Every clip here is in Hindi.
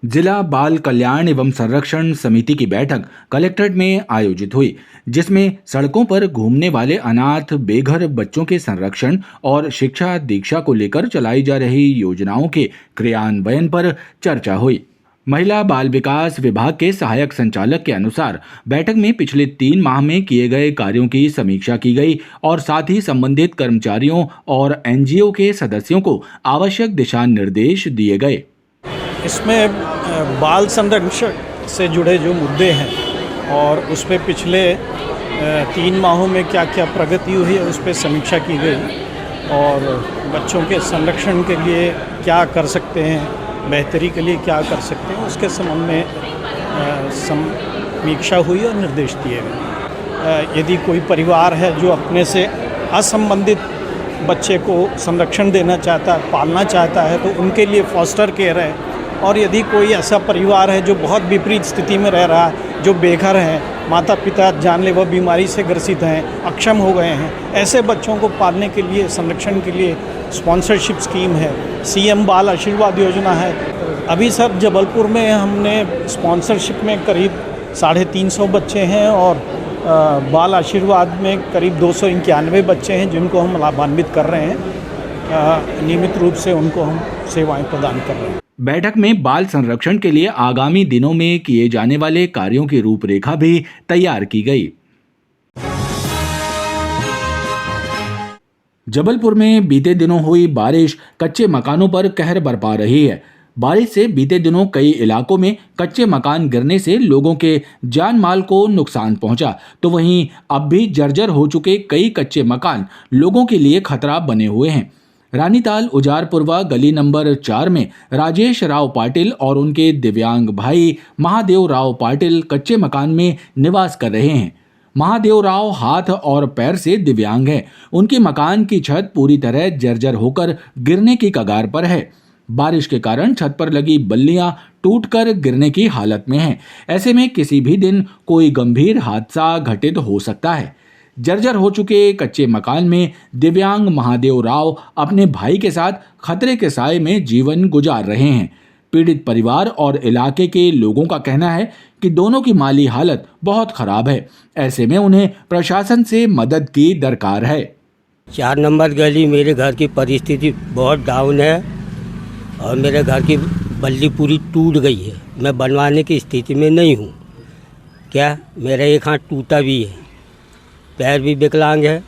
जिला बाल कल्याण एवं संरक्षण समिति की बैठक कलेक्ट्रेट में आयोजित हुई, जिसमें सड़कों पर घूमने वाले अनाथ बेघर बच्चों के संरक्षण और शिक्षा दीक्षा को लेकर चलाई जा रही योजनाओं के क्रियान्वयन पर चर्चा हुई। महिला बाल विकास विभाग के सहायक संचालक के अनुसार बैठक में पिछले 3 माह में किए गए कार्यों की समीक्षा की गई और साथ ही संबंधित कर्मचारियों और एनजीओ के सदस्यों को आवश्यक दिशा निर्देश दिए गए। इसमें बाल संरक्षण से जुड़े जो मुद्दे हैं और उस पर पिछले 3 माहों में क्या क्या प्रगति हुई है उस पर समीक्षा की गई और बच्चों के संरक्षण के लिए क्या कर सकते हैं, बेहतरी के लिए क्या कर सकते हैं, उसके संबंध में समीक्षा हुई और निर्देश दिए गए। यदि कोई परिवार है जो अपने से असंबंधित बच्चे को संरक्षण देना चाहता है, पालना चाहता है, तो उनके लिए फॉस्टर केयर है। और यदि कोई ऐसा परिवार है जो बहुत विपरीत स्थिति में रह रहा है, जो बेघर हैं, माता पिता जानलेवा बीमारी से ग्रसित हैं, अक्षम हो गए हैं, ऐसे बच्चों को पालने के लिए, संरक्षण के लिए स्पॉन्सरशिप स्कीम है, सीएम बाल आशीर्वाद योजना है। अभी सर जबलपुर में हमने स्पॉन्सरशिप में करीब 350 बच्चे हैं और बाल आशीर्वाद में करीब 291 बच्चे हैं जिनको हम लाभान्वित कर रहे हैं। नियमित रूप से उनको हम सेवाएं प्रदान कर रहे हैं। बैठक में बाल संरक्षण के लिए आगामी दिनों में किए जाने वाले कार्यों की रूपरेखा भी तैयार की गई। जबलपुर में बीते दिनों हुई बारिश कच्चे मकानों पर कहर बरपा रही है। बारिश से बीते दिनों कई इलाकों में कच्चे मकान गिरने से लोगों के जान माल को नुकसान पहुंचा, तो वहीं अब भी जर्जर हो चुके कई कच्चे मकान लोगों के लिए खतरा बने हुए हैं। रानीताल उजारपुरवा गली नंबर 4 में राजेश राव पाटिल और उनके दिव्यांग भाई महादेव राव पाटिल कच्चे मकान में निवास कर रहे हैं। महादेव राव हाथ और पैर से दिव्यांग हैं। उनके मकान की छत पूरी तरह जर्जर होकर गिरने की कगार पर है। बारिश के कारण छत पर लगी बल्लियां टूटकर गिरने की हालत में हैं। ऐसे में किसी भी दिन कोई गंभीर हादसा घटित हो सकता है। जर्जर हो चुके कच्चे मकान में दिव्यांग महादेव राव अपने भाई के साथ खतरे के साए में जीवन गुजार रहे हैं। पीड़ित परिवार और इलाके के लोगों का कहना है कि दोनों की माली हालत बहुत खराब है। ऐसे में उन्हें प्रशासन से मदद की दरकार है। 4 नंबर गली मेरे घर की परिस्थिति बहुत डाउन है और मेरे घर की बल्ली पूरी टूट गई है। मैं बनवाने की स्थिति में नहीं हूँ। क्या मेरा एक हाथ टूटा भी है, पैर भी विकलांग है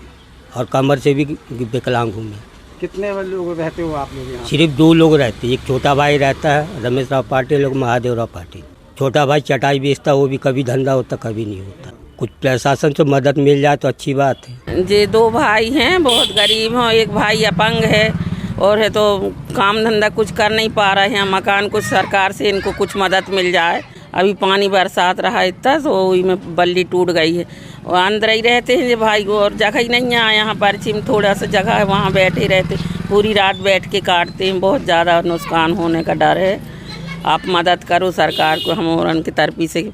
और कमर से भी विकलांग हूँ मैं। कितने लोग रहते हो आप लोग यहाँ? सिर्फ 2 लोग रहते हैं। एक छोटा भाई रहता है रमेश राव पाटिल और महादेव राव पाटिल। छोटा भाई चटाई बेचता, वो भी कभी धंधा होता कभी नहीं होता। कुछ प्रशासन से मदद मिल जाए तो अच्छी बात है। ये 2 भाई हैं, बहुत गरीब हैं। एक भाई अपंग है और है तो काम धंधा कुछ कर नहीं पा रहे हैं। मकान कुछ सरकार से इनको कुछ मदद मिल जाए। अभी पानी बरसात रहा इतना तो वही में बल्ली टूट गई है और अंदर ही रहते हैं ये भाई को, और जगह ही नहीं है। यहाँ परिचय में थोड़ा सा जगह है, वहाँ बैठे रहते, पूरी रात बैठ के काटते हैं। बहुत ज़्यादा नुकसान होने का डर है। आप मदद करो सरकार को, हम और उनकी तरफ से।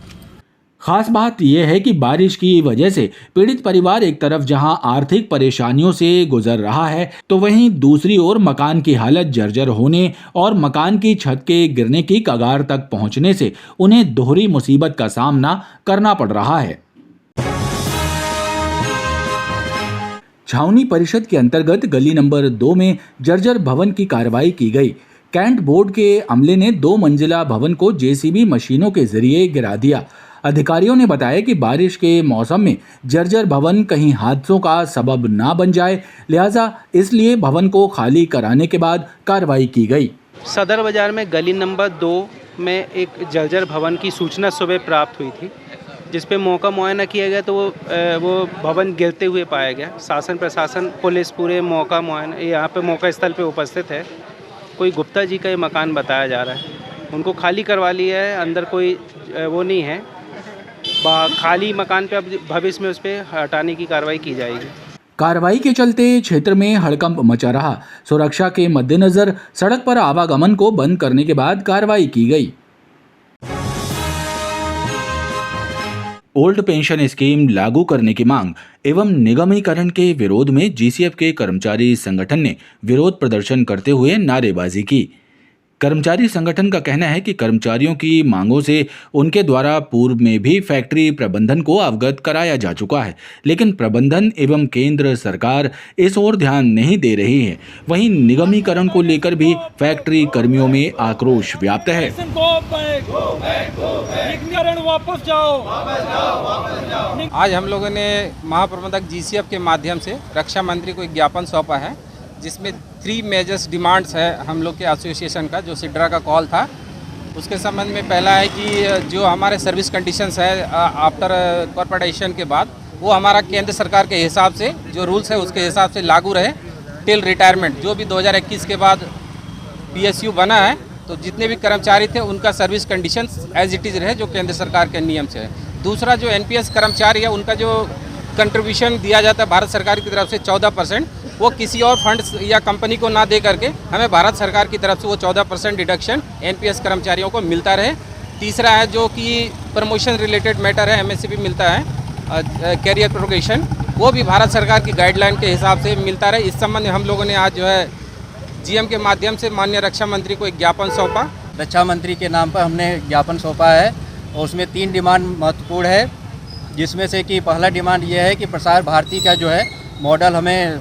खास बात यह है कि बारिश की वजह से पीड़ित परिवार एक तरफ जहां आर्थिक परेशानियों से गुजर रहा है, तो वहीं दूसरी ओर मकान की हालत जर्जर होने और मकान की छत के गिरने की कगार तक पहुंचने से उन्हें दोहरी मुसीबत का सामना करना पड़ रहा है। छावनी परिषद के अंतर्गत गली नंबर 2 में जर्जर भवन की कार्रवाई की गई। कैंट बोर्ड के अमले ने 2 मंजिला भवन को जेसीबी मशीनों के जरिए गिरा दिया। अधिकारियों ने बताया कि बारिश के मौसम में जर्जर भवन कहीं हादसों का सबब ना बन जाए, लिहाजा इसलिए भवन को खाली कराने के बाद कार्रवाई की गई। सदर बाजार में गली नंबर 2 में एक जर्जर भवन की सूचना सुबह प्राप्त हुई थी, जिस पे मौका मुआयना किया गया तो वो भवन गिरते हुए पाया गया। शासन प्रशासन पुलिस पूरे मौका मुआयना यहाँ पे मौका स्थल पे उपस्थित है। कोई गुप्ता जी का ये मकान बताया जा रहा है, उनको खाली करवा लिया है। अंदर कोई वो नहीं है, खाली मकान पे अब भविष्य में उस पर हटाने की कार्रवाई की जाएगी। कार्रवाई के चलते क्षेत्र में हड़कंप मचा रहा। सुरक्षा के मद्देनजर सड़क पर आवागमन को बंद करने के बाद कार्रवाई की गई। ओल्ड पेंशन स्कीम लागू करने की मांग एवं निगमीकरण के विरोध में जीसीएफ के कर्मचारी संगठन ने विरोध प्रदर्शन करते हुए नारेबाजी की। कर्मचारी संगठन का कहना है कि कर्मचारियों की मांगों से उनके द्वारा पूर्व में भी फैक्ट्री प्रबंधन को अवगत कराया जा चुका है, लेकिन प्रबंधन एवं केंद्र सरकार इस ओर ध्यान नहीं दे रही है। वहीं निगमीकरण को लेकर भी फैक्ट्री कर्मियों में आक्रोश व्याप्त है। आज हम लोगों ने महाप्रबंधक GCF के माध्यम से रक्षा मंत्री को एक ज्ञापन सौंपा है, जिसमें 3 मेजर्स डिमांड्स है हम लोग के एसोसिएशन का, जो सिड्रा का कॉल था। उसके संबंध में पहला है कि जो हमारे सर्विस कंडीशंस है आफ्टर कॉर्पोरेटाइजेशन के बाद, वो हमारा केंद्र सरकार के हिसाब से जो रूल्स है उसके हिसाब से लागू रहे टिल रिटायरमेंट। जो भी 2021 के बाद PSU बना है, तो जितने भी कर्मचारी थे उनका service conditions as it is रहे, जो केंद्र सरकार के नियम से है। दूसरा, जो NPS कर्मचारी है उनका जो कंट्रीब्यूशन दिया जाता है भारत सरकार की तरफ से 14%, वो किसी और फंड या कंपनी को ना दे करके हमें भारत सरकार की तरफ से वो 14% डिडक्शन NPS कर्मचारियों को मिलता रहे। तीसरा है जो कि प्रमोशन रिलेटेड मैटर है, MSCP मिलता है, कैरियर प्रोग्रेशन, वो भी भारत सरकार की गाइडलाइन के हिसाब से मिलता रहे। इस संबंध में हम लोगों ने आज जो है GM के माध्यम से माननीय रक्षा मंत्री को एक ज्ञापन सौंपा। रक्षा मंत्री के नाम पर हमने ज्ञापन सौंपा है और उसमें 3 डिमांड महत्वपूर्ण है, जिसमें से कि पहला डिमांड ये है कि प्रसार भारती का जो है मॉडल हमें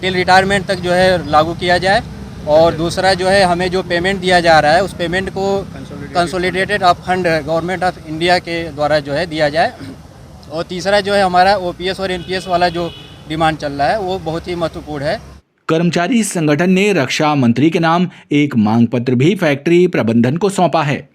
टिल रिटायरमेंट तक जो है लागू किया जाए, और दूसरा जो है हमें जो पेमेंट दिया जा रहा है उस पेमेंट को consolidated of fund government of India के द्वारा जो है दिया जाए, और तीसरा जो है हमारा OPS और NPS वाला जो डिमांड चल रहा है वो बहुत ही महत्वपूर्ण है। कर्मचारी संगठन ने रक्षा मंत्री के नाम एक मांग पत्र भी फैक्ट्री प्रबंधन को सौंपा है।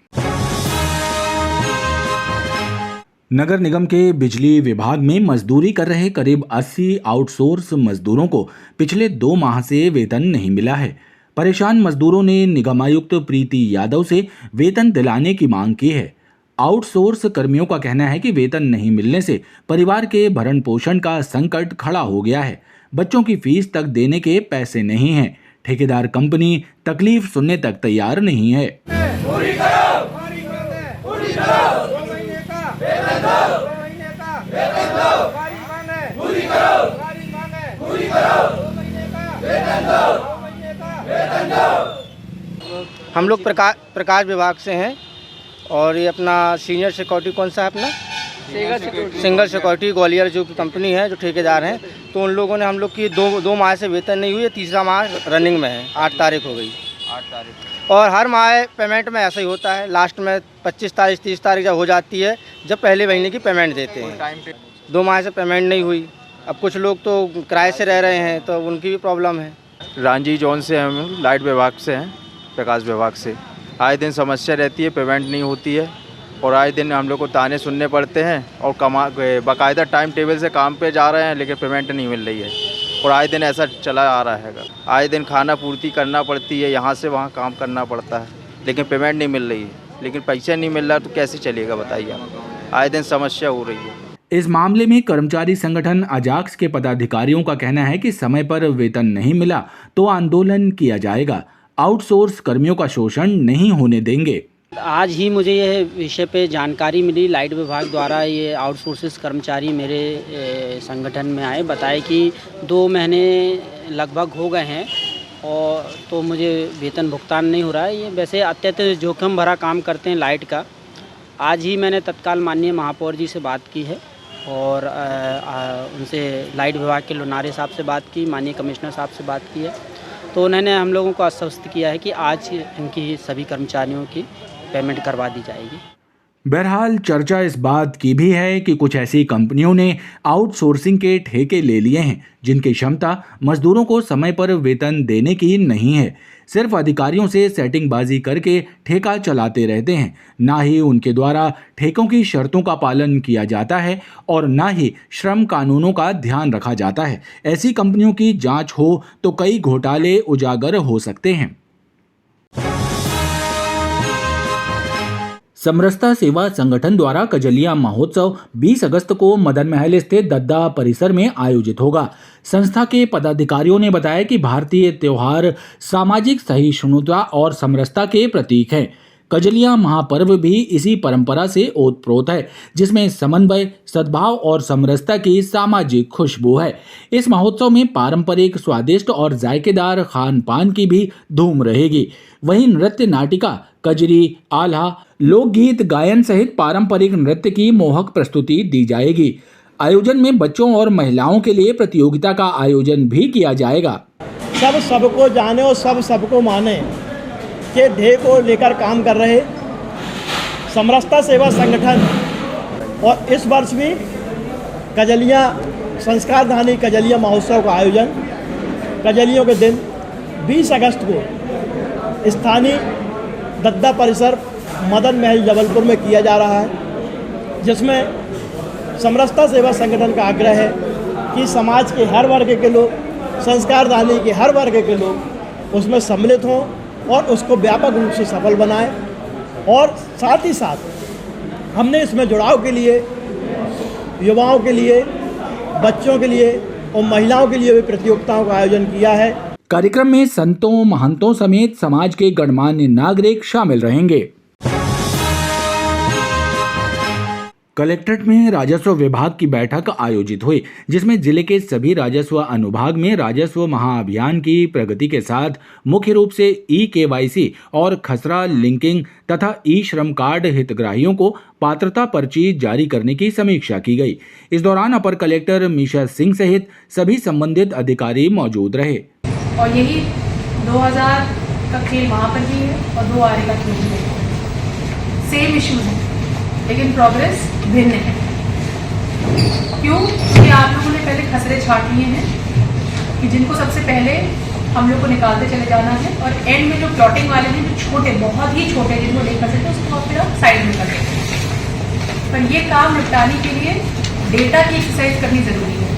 नगर निगम के बिजली विभाग में मजदूरी कर रहे करीब 80 आउटसोर्स मजदूरों को पिछले 2 माह से वेतन नहीं मिला है। परेशान मजदूरों ने निगमायुक्त प्रीति यादव से वेतन दिलाने की मांग की है। आउटसोर्स कर्मियों का कहना है कि वेतन नहीं मिलने से परिवार के भरण पोषण का संकट खड़ा हो गया है। बच्चों की फीस तक देने के पैसे नहीं हैं। ठेकेदार कंपनी तकलीफ सुनने तक तैयार नहीं है। हम लोग प्रकाश विभाग से हैं, और ये अपना सीनियर सिक्योरिटी कौन सा है अपना सिंगल सिक्योरिटी ग्वालियर जो कंपनी है, जो ठेकेदार हैं, तो उन लोगों ने हम लोग की 2 माह से वेतन नहीं हुई है। तीसरा माह रनिंग में है, 8 तारीख हो गई। 8 तारीख और हर माह पेमेंट में ऐसा ही होता है। लास्ट में 25 तारीख 30 तारीख जब हो जाती है, जब पहले महीने की पेमेंट देते हैं। 2 माह से पेमेंट नहीं हुई। अब कुछ लोग तो किराए से रह रहे हैं, तो उनकी भी प्रॉब्लम है। रांझी जोन से हम लाइट विभाग से हैं, प्रकाश विभाग से। आए दिन समस्या रहती है, पेमेंट नहीं होती है, और आए दिन हम लोग को ताने सुनने पड़ते हैं, और बाकायदा टाइम टेबल से काम पे जा रहे हैं, लेकिन पेमेंट नहीं मिल रही है, और आए दिन ऐसा चला आ रहा है। आए दिन खाना पूर्ति करना पड़ती है, यहाँ से वहाँ काम करना पड़ता है, लेकिन पेमेंट नहीं मिल रही है। लेकिन पैसा नहीं मिल रहा तो कैसे चलेगा बताइए आप। आए दिन समस्या हो रही है। इस मामले में कर्मचारी संगठन अजाक्स के पदाधिकारियों का कहना है कि समय पर वेतन नहीं मिला तो आंदोलन किया जाएगा। आउटसोर्स कर्मियों का शोषण नहीं होने देंगे। आज ही मुझे यह विषय पे जानकारी मिली, लाइट विभाग द्वारा ये आउटसोर्सेस कर्मचारी मेरे संगठन में आए, बताए कि 2 महीने लगभग हो गए हैं और तो मुझे वेतन भुगतान नहीं हो रहा है। ये वैसे अत्यंत जोखिम भरा काम करते हैं लाइट का। आज ही मैंने तत्काल माननीय महापौर जी से बात की है, और उनसे लाइट विभाग के लोनारे साहब से बात की, माननीय कमिश्नर साहब से बात की है, तो उन्होंने हम लोगों को आश्वस्त किया है कि आज इनकी सभी कर्मचारियों की पेमेंट करवा दी जाएगी। बहरहाल चर्चा इस बात की भी है कि कुछ ऐसी कंपनियों ने आउटसोर्सिंग के ठेके ले लिए हैं जिनकी क्षमता मजदूरों को समय पर वेतन देने की नहीं है। सिर्फ अधिकारियों से सेटिंगबाजी करके ठेका चलाते रहते हैं। ना ही उनके द्वारा ठेकों की शर्तों का पालन किया जाता है और ना ही श्रम कानूनों का ध्यान रखा जाता है। ऐसी कंपनियों की जांच हो तो कई घोटाले उजागर हो सकते हैं। समरसता सेवा संगठन द्वारा कजलिया महोत्सव 20 अगस्त को मदन महल स्थित दद्दा परिसर में आयोजित होगा। संस्था के पदाधिकारियों ने बताया कि भारतीय त्योहार सामाजिक सहिष्णुता और समरसता के प्रतीक हैं। कजलियां महापर्व भी इसी परंपरा से ओतप्रोत है, जिसमें समन्वय, सद्भाव और समरसता की सामाजिक खुशबू है। इस महोत्सव में पारंपरिक, स्वादिष्ट और जायकेदार खान पान की भी धूम रहेगी। वहीं नृत्य नाटिका, कजरी, आल्हा, लोकगीत गायन सहित पारंपरिक नृत्य की मोहक प्रस्तुति दी जाएगी। आयोजन में बच्चों और महिलाओं के लिए प्रतियोगिता का आयोजन भी किया जाएगा। सब सबको जाने और सब सबको माने के ध्येय को लेकर काम कर रहे समरसता सेवा संगठन और इस वर्ष भी कजलियाँ संस्कारधानी कजलियाँ महोत्सव का आयोजन कजलियों के दिन 20 अगस्त को स्थानीय दद्दा परिसर मदन महल जबलपुर में किया जा रहा है, जिसमें समरसता सेवा संगठन का आग्रह है कि समाज के हर वर्ग के लोग, संस्कारधानी के हर वर्ग के लोग उसमें सम्मिलित हों और उसको व्यापक रूप से सफल बनाएं। और साथ ही साथ हमने इसमें जुड़ाव के लिए युवाओं के लिए, बच्चों के लिए और महिलाओं के लिए भी प्रतियोगिताओं का आयोजन किया है। कार्यक्रम में संतों, महंतों समेत समाज के गणमान्य नागरिक शामिल रहेंगे। कलेक्ट्रेट में राजस्व विभाग की बैठक आयोजित हुई, जिसमें जिले के सभी राजस्व अनुभाग में राजस्व महाअभियान की प्रगति के साथ मुख्य रूप से ई-केवाईसी और खसरा लिंकिंग तथा ई-श्रम कार्ड हितग्राहियों को पात्रता पर्ची जारी करने की समीक्षा की गई। इस दौरान अपर कलेक्टर मीशा सिंह सहित सभी संबंधित अधिकारी मौजूद रहे। और यही 2000 का खेल वहाँ पर भी है और 2 आरे का खेल भी है। सेम इश्यूज है लेकिन प्रोग्रेस भिन्न है। क्यों? कि आप लोगों ने पहले खसरे छाट लिए हैं कि जिनको सबसे पहले हम लोग को निकालते चले जाना है और एंड में जो प्लॉटिंग वाले हैं जो छोटे, बहुत ही छोटे, जिनको नहीं कर सकते उसको फिर आप साइड में कर देते हैं। पर ये काम निपटाने के लिए डेटा की एक्सरसाइज करनी ज़रूरी है।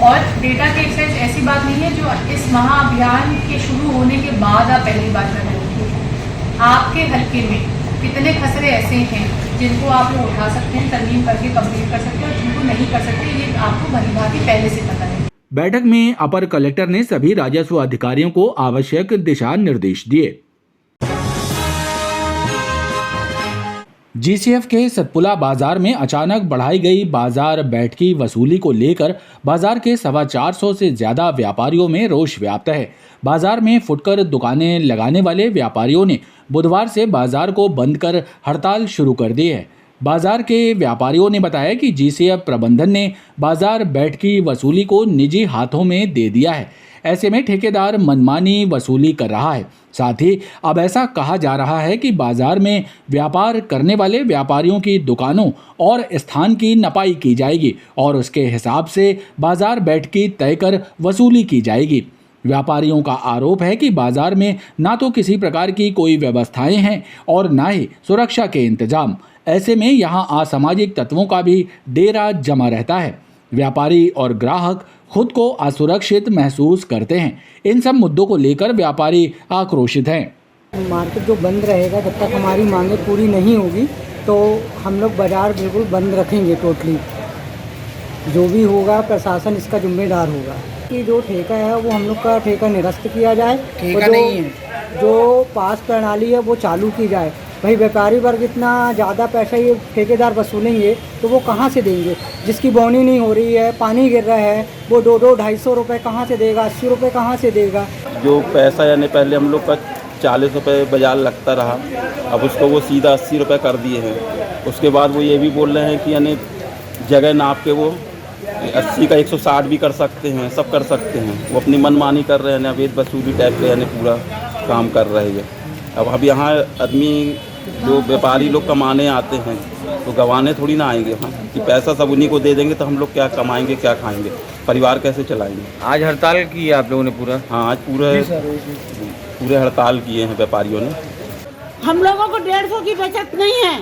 और डेटा की एक्सरसाइज ऐसी बात नहीं है जो इस महाअभियान के शुरू होने के बाद आप पहली बार कर रहे हो। आपके हल्के में कितने खसरे ऐसे हैं जिनको आप लोग उठा सकते हैं, तरमीम करके कंप्लीट कर सकते हैं और जिनको नहीं कर सकते, ये आपको भली भांति पहले से पता है। बैठक में अपर कलेक्टर ने सभी राजस्व अधिकारियों को आवश्यक दिशा निर्देश दिए। जीसीएफ के सतपुला बाजार में अचानक बढ़ाई गई बाजार बैठकी वसूली को लेकर बाजार के 425 से ज्यादा व्यापारियों में रोष व्याप्त है। बाजार में फुटकर दुकानें लगाने वाले व्यापारियों ने बुधवार से बाजार को बंद कर हड़ताल शुरू कर दी है। बाजार के व्यापारियों ने बताया कि जीसीएफ प्रबंधन ने बाजार बैठकी वसूली को निजी हाथों में दे दिया है। ऐसे में ठेकेदार मनमानी वसूली कर रहा है। साथ ही अब ऐसा कहा जा रहा है कि बाजार में व्यापार करने वाले व्यापारियों की दुकानों और स्थान की नपाई की जाएगी और उसके हिसाब से बाजार बैठकी तय कर वसूली की जाएगी। व्यापारियों का आरोप है कि बाजार में ना तो किसी प्रकार की कोई व्यवस्थाएं हैं और ना ही सुरक्षा के इंतजाम। ऐसे में यहां असामाजिक तत्वों का भी डेरा जमा रहता है। व्यापारी और ग्राहक खुद को असुरक्षित महसूस करते हैं। इन सब मुद्दों को लेकर व्यापारी आक्रोशित हैं। मार्केट जो बंद रहेगा जब तक हमारी मांगें पूरी नहीं होगी तो हम लोग बाजार बिल्कुल बंद रखेंगे टोटली। जो भी होगा प्रशासन इसका जिम्मेदार होगा कि जो ठेका है वो हम लोग का ठेका निरस्त किया जाए। ठेका नहीं है, जो पास प्रणाली है वो चालू की जाए। भाई व्यापारी वर्ग इतना ज़्यादा पैसा ये ठेकेदार वसूलेंगे तो वो कहाँ से देंगे? जिसकी बोनी नहीं हो रही है, पानी गिर रहा है, वो 200-250 रुपये कहाँ से देगा? 80 रुपये कहाँ से देगा? जो पैसा यानी पहले हम लोग का 40 रुपये बाजार लगता रहा, अब उसको वो सीधा 80 रुपये कर दिए हैं। उसके बाद वो ये भी बोल रहे हैं कि यानी जगह नाप के वो 80 का 160 भी कर सकते हैं, सब कर सकते हैं। वो अपनी मनमानी कर रहे हैं, अवैध वसूली टाइप के यानी पूरा काम कर रहे हैं। अब यहाँ आदमी जो व्यापारी लोग कमाने आते हैं तो गंवाने थोड़ी ना आएंगे वहाँ कि पैसा सब उन्हीं को दे देंगे तो हम लोग क्या कमाएंगे, क्या खाएंगे, परिवार कैसे चलाएंगे। आज हड़ताल की है आप लोगों ने पूरा? हाँ, आज पूरे हड़ताल किए हैं व्यापारियों ने। हम लोगों को 150 की बचत नहीं है,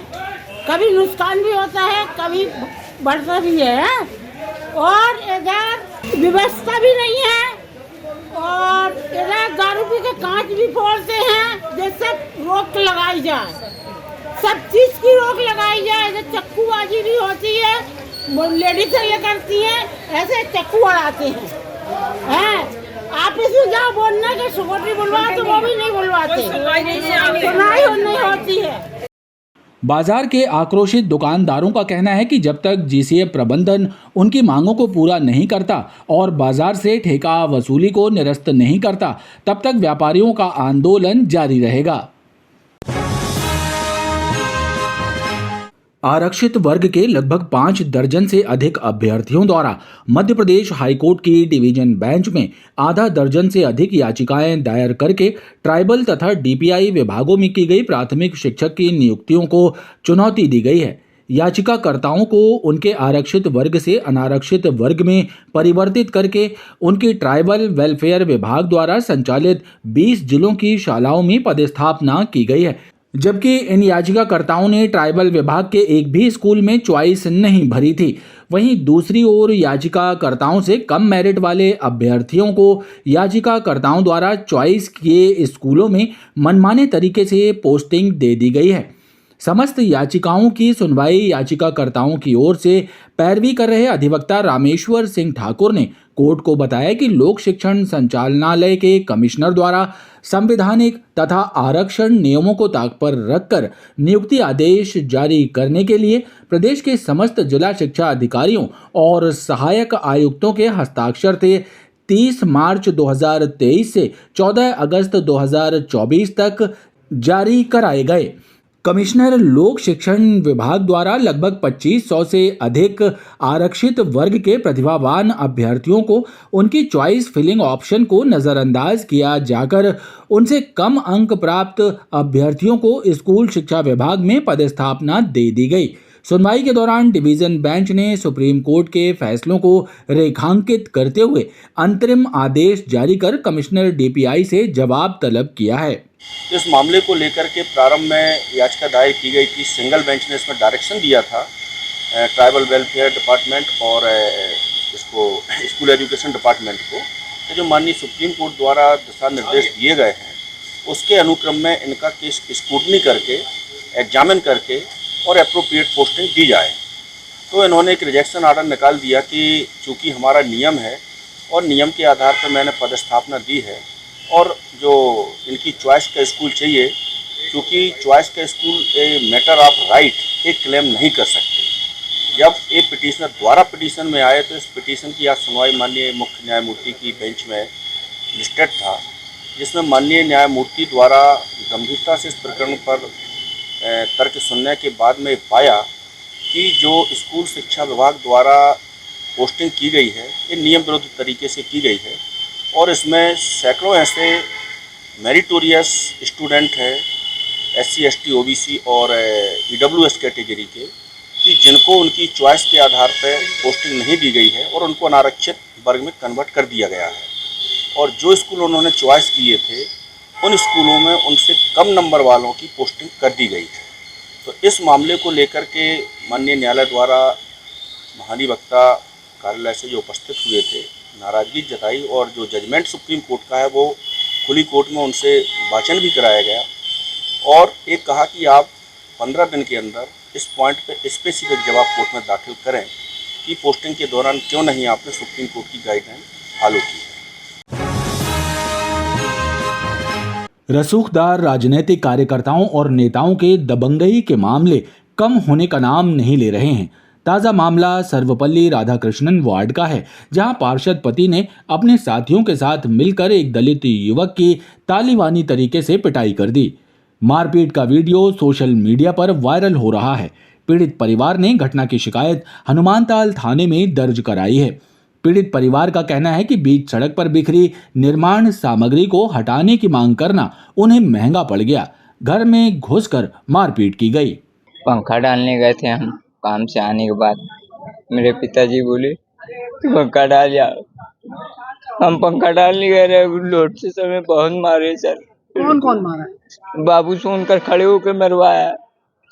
कभी नुकसान भी होता है, कभी बढ़ता भी है और इधर व्यवस्था भी नहीं है और इधर दारू पी के कांच भी फोड़ते हैं। जैसे रोक लगाई जाए, सब चीज़ की रोक लगाई जाए। इधर चक्कूबाजी भी होती है, लेडीज ये करती हैं, ऐसे चक्कू अड़ाते हैं। ऑफिस में जाओ बोलने के सिक्योरिटी बुलवा तो वो भी नहीं बुलवाते, सुनवाई नहीं होती है। बाजार के आक्रोशित दुकानदारों का कहना है कि जब तक जीसीएफ प्रबंधन उनकी मांगों को पूरा नहीं करता और बाजार से ठेका वसूली को निरस्त नहीं करता, तब तक व्यापारियों का आंदोलन जारी रहेगा। आरक्षित वर्ग के लगभग 5 दर्जन से अधिक अभ्यर्थियों द्वारा मध्य प्रदेश हाईकोर्ट की डिवीजन बेंच में आधा दर्जन से अधिक याचिकाएं दायर करके ट्राइबल तथा डीपीआई विभागों में की गई प्राथमिक शिक्षक की नियुक्तियों को चुनौती दी गई है। याचिकाकर्ताओं को उनके आरक्षित वर्ग से अनारक्षित वर्ग में परिवर्तित करके उनकी ट्राइबल वेलफेयर विभाग द्वारा संचालित 20 जिलों की शालाओं में पदस्थापना की गई है, जबकि इन याचिकाकर्ताओं ने ट्राइबल विभाग के एक भी स्कूल में चॉइस नहीं भरी थी। वहीं दूसरी ओर याचिकाकर्ताओं से कम मेरिट वाले अभ्यर्थियों को याचिकाकर्ताओं द्वारा चॉइस किए स्कूलों में मनमाने तरीके से पोस्टिंग दे दी गई है। समस्त याचिकाओं की सुनवाई याचिकाकर्ताओं की ओर से पैरवी कर रहे अधिवक्ता रामेश्वर सिंह ठाकुर ने कोर्ट को बताया कि लोक शिक्षण संचालनालय के कमिश्नर द्वारा संवैधानिक तथा आरक्षण नियमों को ताक पर रखकर नियुक्ति आदेश जारी करने के लिए प्रदेश के समस्त जिला शिक्षा अधिकारियों और सहायक आयुक्तों के हस्ताक्षर थे 30 मार्च 2023 से 14 अगस्त 2024 तक जारी कराए गए। कमिश्नर लोक शिक्षण विभाग द्वारा लगभग 2500 से अधिक आरक्षित वर्ग के प्रतिभावान अभ्यर्थियों को उनकी चॉइस फिलिंग ऑप्शन को नज़रअंदाज किया जाकर उनसे कम अंक प्राप्त अभ्यर्थियों को स्कूल शिक्षा विभाग में पदस्थापना दे दी गई। सुनवाई के दौरान डिवीजन बेंच ने सुप्रीम कोर्ट के फैसलों को रेखांकित करते हुए अंतरिम आदेश जारी कर कमिश्नर डीपीआई से जवाब तलब किया है। इस मामले को लेकर के प्रारंभ में याचिका दायर की गई थी। सिंगल बेंच ने इसमें डायरेक्शन दिया था ट्राइबल वेलफेयर डिपार्टमेंट और इसको स्कूल एजुकेशन डिपार्टमेंट को, तो जो माननीय सुप्रीम कोर्ट द्वारा दिशा निर्देश दिए गए हैं उसके अनुक्रम में इनका केस स्क्रूटनी करके एग्जामिन करके और अप्रोप्रिएट पोस्टिंग दी जाए। तो इन्होंने एक रिजेक्शन ऑर्डर निकाल दिया कि चूँकि हमारा नियम है और नियम के आधार पर मैंने पदस्थापना दी है और जो इनकी चॉइस का स्कूल चाहिए, क्योंकि चॉइस का school a matter of right एक क्लेम नहीं कर सकते। जब एक पिटीशनर द्वारा पिटीशन में आए तो इस पिटीशन की आज सुनवाई माननीय मुख्य न्यायमूर्ति की बेंच में लिस्टेड था, जिसमें माननीय न्यायमूर्ति द्वारा गंभीरता से इस प्रकरण पर तर्क सुनने के बाद में पाया कि जो स्कूल शिक्षा विभाग द्वारा पोस्टिंग की गई है ये नियम विरुद्ध तरीके से की गई है और इसमें सैकड़ों ऐसे मेरिटोरियस स्टूडेंट हैं SC ST OBC और EWS कैटेगरी के कि जिनको उनकी चॉइस के आधार पर पोस्टिंग नहीं दी गई है और उनको अनारक्षित वर्ग में कन्वर्ट कर दिया गया है। और जो स्कूल उन्होंने चॉइस किए थे उन स्कूलों में उनसे कम नंबर वालों की पोस्टिंग कर दी गई थी। तो इस मामले को लेकर के माननीय न्यायालय द्वारा महाधिवक्ता कार्यालय से जो उपस्थित हुए थे नाराज़गी जताई और जो जजमेंट सुप्रीम कोर्ट का है वो खुली कोर्ट में उनसे वाचन भी कराया गया और एक कहा कि आप 15 दिन के अंदर इस पॉइंट पे स्पेसिफिक जवाब कोर्ट में दाखिल करें कि पोस्टिंग के दौरान क्यों नहीं आपने सुप्रीम कोर्ट की गाइडलाइन फॉलो की है। रसूखदार राजनीतिक कार्यकर्ताओं और नेताओं के दबंगई के मामले कम होने का नाम नहीं ले रहे हैं। ताज़ा मामला सर्वपल्ली राधाकृष्णन वार्ड का है, जहां पार्षद पति ने अपने साथियों के साथ मिलकर एक दलित युवक की तालिबानी तरीके से पिटाई कर दी। मारपीट का वीडियो सोशल मीडिया पर वायरल हो रहा है। पीड़ित परिवार ने घटना की शिकायत हनुमानताल थाने में दर्ज कराई है। पीड़ित परिवार का कहना है कि बीच सड़क पर बिखरी निर्माण सामग्री को हटाने की मांग करना उन्हें महंगा पड़ गया। घर में घुसकर मारपीट की गई। पंखा डालने गए थे हम काम से आने के बाद, मेरे पिताजी बोले कि पंखा डाल जाओ। हम पंखा डालने गए रहे, लौटते समय बहुत मारे सर। कौन कौन मारा? बाबू सोनकर खड़े होकर मरवाया,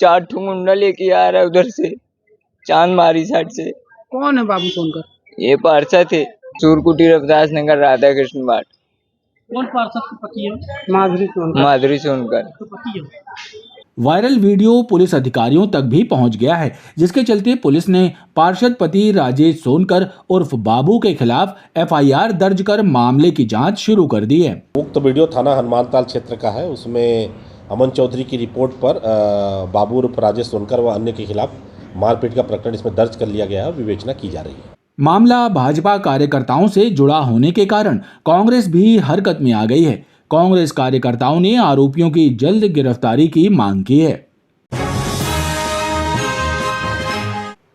4 ठो मुंडा लेके आ रहा है उधर से, चांद मारी साइड से। कौन है बाबू सोनकर? ये पार्षद थे, सूरकुटी रविदास नगर राधा कृष्ण बाट। कौन पार्षद के पति है? माधुरी सोनकर। तो पति है। वायरल वीडियो पुलिस अधिकारियों तक भी पहुंच गया है, जिसके चलते पुलिस ने पार्षद पति राजेश सोनकर उर्फ बाबू के खिलाफ एफआईआर दर्ज कर मामले की जांच शुरू कर दी है। उक्त वीडियो थाना हनुमानताल क्षेत्र का है। उसमें अमन चौधरी की रिपोर्ट पर बाबू उर्फ राजेश सोनकर व अन्य के खिलाफ मारपीट का प्रकरण इसमें दर्ज कर लिया गया है, विवेचना की जा रही है। मामला भाजपा कार्यकर्ताओं से जुड़ा होने के कारण कांग्रेस भी हरकत में आ गई है। कांग्रेस कार्यकर्ताओं ने आरोपियों की जल्द गिरफ्तारी की मांग की है।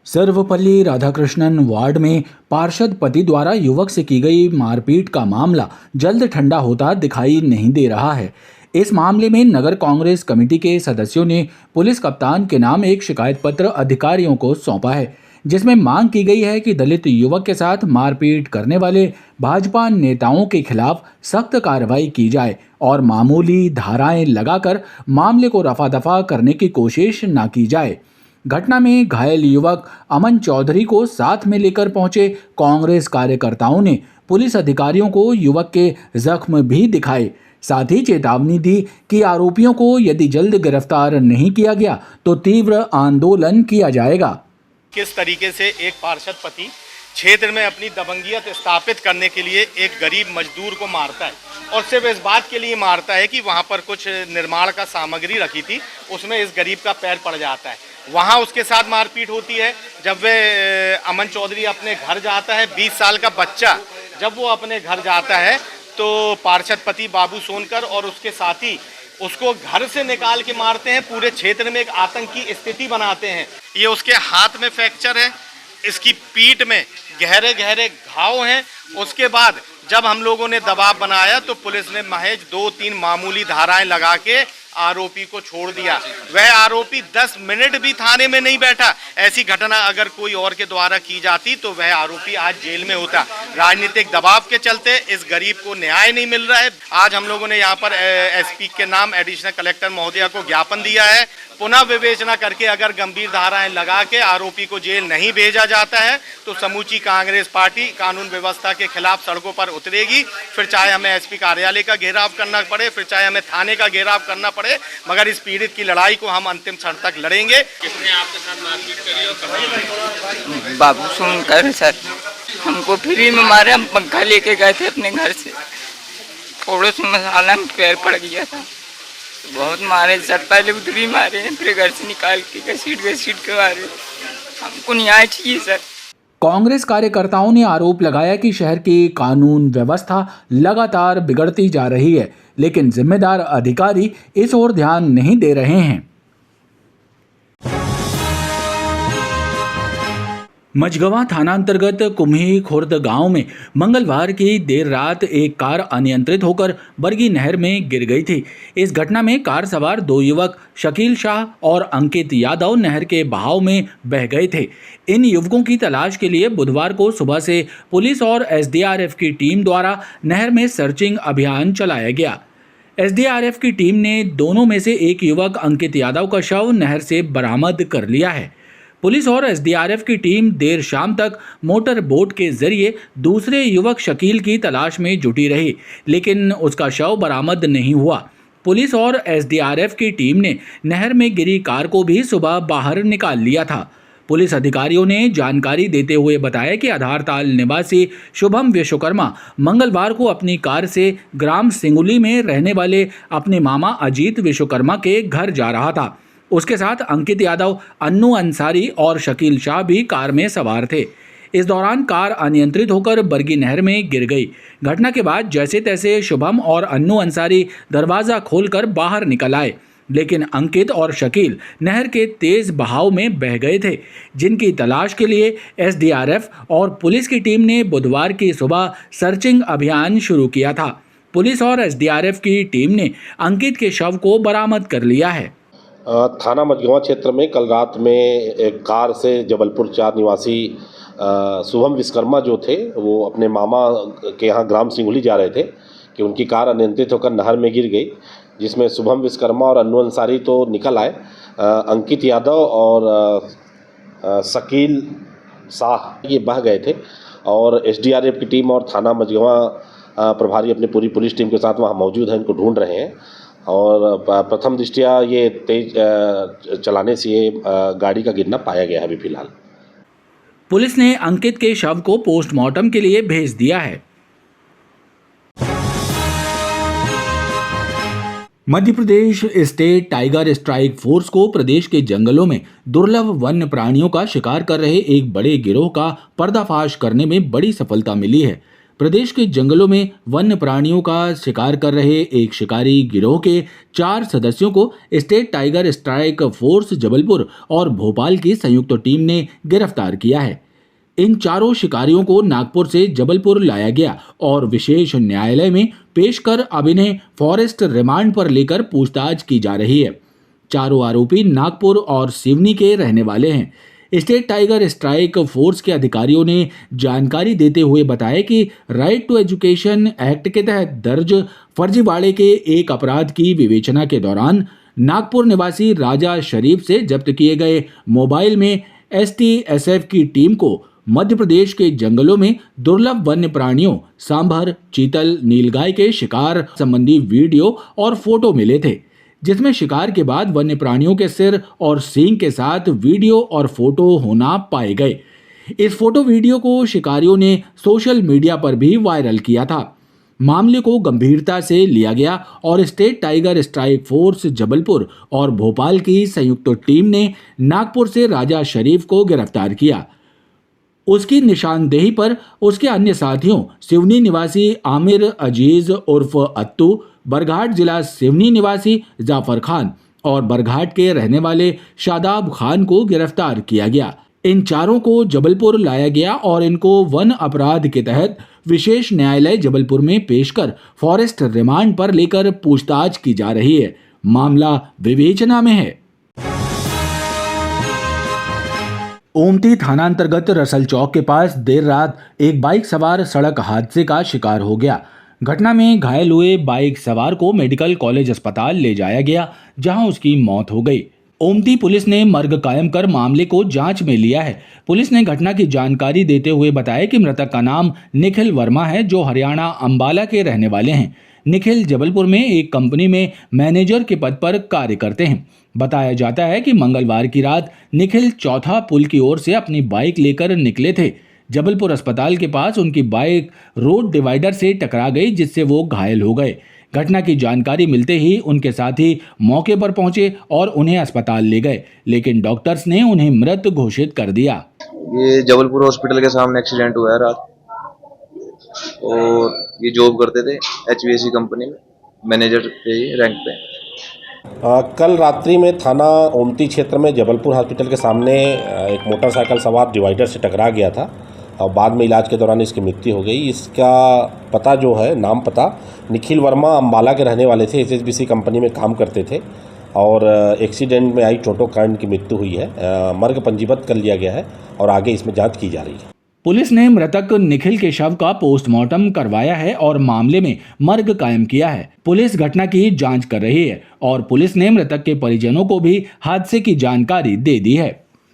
सर्वपल्ली राधाकृष्णन वार्ड में पार्षद पति द्वारा युवक से की गई मारपीट का मामला जल्द ठंडा होता दिखाई नहीं दे रहा है। इस मामले में नगर कांग्रेस कमेटी के सदस्यों ने पुलिस कप्तान के नाम एक शिकायत पत्र अधिकारियों को सौंपा है, जिसमें मांग की गई है कि दलित युवक के साथ मारपीट करने वाले भाजपा नेताओं के खिलाफ सख्त कार्रवाई की जाए और मामूली धाराएं लगाकर मामले को रफा दफा करने की कोशिश न की जाए। घटना में घायल युवक अमन चौधरी को साथ में लेकर पहुंचे कांग्रेस कार्यकर्ताओं ने पुलिस अधिकारियों को युवक के जख्म भी दिखाए, साथ ही चेतावनी दी कि आरोपियों को यदि जल्द गिरफ्तार नहीं किया गया तो तीव्र आंदोलन किया जाएगा। किस तरीके से एक पार्षद पति क्षेत्र में अपनी दबंगियत स्थापित करने के लिए एक गरीब मजदूर को मारता है, और सिर्फ इस बात के लिए मारता है कि वहाँ पर कुछ निर्माण का सामग्री रखी थी, उसमें इस गरीब का पैर पड़ जाता है। वहाँ उसके साथ मारपीट होती है। जब वे अमन चौधरी अपने घर जाता है, 20 साल का बच्चा जब वो अपने घर जाता है तो पार्षद पति बाबू सोनकर और उसके साथी उसको घर से निकाल के मारते हैं। पूरे क्षेत्र में एक आतंक की स्थिति बनाते हैं। ये उसके हाथ में फ्रैक्चर है, इसकी पीठ में गहरे गहरे घाव हैं। उसके बाद जब हम लोगों ने दबाव बनाया तो पुलिस ने महज 2-3 मामूली धाराएं लगा के आरोपी को छोड़ दिया। वह आरोपी 10 मिनट भी थाने में नहीं बैठा। ऐसी घटना अगर कोई और के द्वारा की जाती तो वह आरोपी आज जेल में होता। राजनीतिक दबाव के चलते इस गरीब को न्याय नहीं मिल रहा है। आज हम लोगों ने यहाँ पर एसपी के नाम एडिशनल कलेक्टर महोदया को ज्ञापन दिया है। पुनः विवेचना करके अगर गंभीर धाराएं लगा के आरोपी को जेल नहीं भेजा जाता है तो समूची कांग्रेस पार्टी कानून व्यवस्था के खिलाफ सड़कों पर उतरेगी। फिर चाहे हमें एसपी कार्यालय का घेराव करना पड़े, फिर चाहे हमें थाने का घेराव करना पड़े, मगर इस पीड़ित की लड़ाई को हम अंतिम क्षण तक लड़ेंगे। किसने आपके साथ मारपीट करी और बाबू सोनकर सर, हमको फ्री में मारे। हम पंखा लेके गए थे अपने घर से, थोड़े से मसाला में पैर पड़ गया था, बहुत मारे सर। पहले उधरी मारे, फिर घर से निकाल के घसीट के मारे। हमको न्याय चाहिए सर। कांग्रेस कार्यकर्ताओं ने आरोप लगाया कि शहर की कानून व्यवस्था लगातार बिगड़ती जा रही है, लेकिन जिम्मेदार अधिकारी इस ओर ध्यान नहीं दे रहे हैं। मझगवां थाना अंतर्गत कुम्ही खुर्द गांव में मंगलवार की देर रात एक कार अनियंत्रित होकर बरगी नहर में गिर गई थी। इस घटना में कार सवार 2 युवक शकील शाह और अंकित यादव नहर के बहाव में बह गए थे। इन युवकों की तलाश के लिए बुधवार को सुबह से पुलिस और एसडीआरएफ की टीम द्वारा नहर में सर्चिंग अभियान चलाया गया। एसडीआरएफ की टीम ने दोनों में से एक युवक अंकित यादव का शव नहर से बरामद कर लिया है। पुलिस और एसडीआरएफ की टीम देर शाम तक मोटर बोट के जरिए दूसरे युवक शकील की तलाश में जुटी रही, लेकिन उसका शव बरामद नहीं हुआ। पुलिस और एसडीआरएफ की टीम ने नहर में गिरी कार को भी सुबह बाहर निकाल लिया था। पुलिस अधिकारियों ने जानकारी देते हुए बताया कि आधारताल निवासी शुभम विश्वकर्मा मंगलवार को अपनी कार से ग्राम सिंगुली में रहने वाले अपने मामा अजीत विश्वकर्मा के घर जा रहा था। उसके साथ अंकित यादव, अन्नू अंसारी और शकील शाह भी कार में सवार थे। इस दौरान कार अनियंत्रित होकर बरगी नहर में गिर गई। घटना के बाद जैसे तैसे शुभम और अन्नू अंसारी दरवाज़ा खोलकर बाहर निकल आए, लेकिन अंकित और शकील नहर के तेज बहाव में बह गए थे, जिनकी तलाश के लिए एसडीआरएफ और पुलिस की टीम ने बुधवार की सुबह सर्चिंग अभियान शुरू किया था। पुलिस और एसडीआरएफ की टीम ने अंकित के शव को बरामद कर लिया है। थाना मझगवां क्षेत्र में कल रात में एक कार से जबलपुर 4 निवासी शुभम विश्वकर्मा जो थे वो अपने मामा के यहाँ ग्राम सिंगुली जा रहे थे कि उनकी कार अनियंत्रित होकर नहर में गिर गई, जिसमें शुभम विश्वकर्मा और अन्नू अंसारी तो निकल आए। अंकित यादव और शकील शाह ये बह गए थे और एसडीआरएफ की टीम और थाना मझगवां प्रभारी अपनी पूरी पुलिस टीम के साथ वहाँ मौजूद हैं, इनको ढूंढ रहे हैं। और प्रथम दृष्टया ये तेज चलाने से ये गाड़ी का गिरना पाया गया है अभी फिलहाल। पुलिस ने अंकित के शव को पोस्टमार्टम के लिए भेज दिया है। Madhya Pradesh state tiger strike force को प्रदेश के जंगलों में दुर्लभ वन्य प्राणियों का शिकार कर रहे एक बड़े गिरोह का पर्दाफाश करने में बड़ी सफलता मिली है। प्रदेश के जंगलों में वन्य प्राणियों का शिकार कर रहे एक शिकारी गिरोह के 4 सदस्यों को state tiger strike force Jabalpur और भोपाल की संयुक्त टीम ने गिरफ्तार किया है। इन चारों शिकारियों को नागपुर से जबलपुर लाया गया और विशेष न्यायालय में पेश कर अब इन्हें फॉरेस्ट रिमांड पर लेकर पूछताछ की जा रही है। चारों आरोपी नागपुर और सिवनी के रहने वाले हैं। स्टेट टाइगर स्ट्राइक फोर्स के अधिकारियों ने जानकारी देते हुए बताया कि राइट टू एजुकेशन एक्ट के तहत दर्ज फर्जीवाड़े के एक अपराध की विवेचना के दौरान नागपुर निवासी राजा शरीफ से जब्त किए गए मोबाइल में STSF की टीम को मध्य प्रदेश के जंगलों में दुर्लभ वन्य प्राणियों सांभर, चीतल, नीलगाय के शिकार संबंधी वीडियो और फोटो मिले थे, जिसमें शिकार के बाद वन्य प्राणियों के सिर और सींग के साथ वीडियो और फोटो होना पाए गए। इस फोटो वीडियो को शिकारियों ने सोशल मीडिया पर भी वायरल किया था। मामले को गंभीरता से लिया गया और state tiger strike force Jabalpur और भोपाल की संयुक्त टीम ने नागपुर से राजा शरीफ को गिरफ्तार किया। उसकी निशानदेही पर उसके अन्य साथियों सिवनी निवासी आमिर अजीज उर्फ अत्तू, बरघाट जिला सिवनी निवासी जाफर खान और बरघाट के रहने वाले शादाब खान को गिरफ्तार किया गया। इन चारों को जबलपुर लाया गया और इनको वन अपराध के तहत विशेष न्यायालय जबलपुर में पेश कर फॉरेस्ट रिमांड पर लेकर पूछताछ की जा रही है। मामला विवेचना में है। ओमती थाना अंतर्गत रसल चौक के पास देर रात एक बाइक सवार सड़क हादसे का शिकार हो गया। घटना में घायल हुए बाइक सवार को मेडिकल कॉलेज अस्पताल ले जाया गया, जहां उसकी मौत हो गई। ओमती पुलिस ने मर्ग कायम कर मामले को जांच में लिया है। पुलिस ने घटना की जानकारी देते हुए बताया कि मृतक का नाम निखिल वर्मा है, जो हरियाणा अंबाला के रहने वाले हैं। निखिल जबलपुर में एक कंपनी में मैनेजर के पद पर कार्य करते हैं। बताया जाता है कि मंगलवार की रात निखिल चौथा पुल की ओर से अपनी बाइक लेकर निकले थे। जबलपुर अस्पताल के पास उनकी बाइक रोड डिवाइडर से टकरा गई, जिससे वो घायल हो गए। घटना की जानकारी मिलते ही उनके साथी मौके पर पहुंचे और उन्हें अस्पताल ले गए, लेकिन डॉक्टर्स ने उन्हें मृत घोषित कर दिया। ये जबलपुर हॉस्पिटल के सामने एक्सीडेंट हुआ है रात, और ये जॉब करते थे HVAC कंपनी में, मैनेजर थे रैंक पे। कल रात्रि में थाना ओमती क्षेत्र में जबलपुर हॉस्पिटल के सामने एक मोटरसाइकिल सवार डिवाइडर से टकरा गया था और बाद में इलाज के दौरान इसकी मृत्यु हो गई। इसका पता जो है, नाम पता निखिल वर्मा अंबाला के रहने वाले थे, HSBC कंपनी में काम करते थे और एक्सीडेंट में आई चोटों के कारण की मृत्यु हुई है। मर्ग पंजीबद्ध कर लिया गया है और आगे इसमें जांच की जा रही है। पुलिस ने मृतक निखिल के शव का पोस्टमार्टम करवाया है और मामले में मर्ग कायम किया है। पुलिस घटना की जांच कर रही है और पुलिस ने मृतक के परिजनों को भी हादसे की जानकारी दे दी है।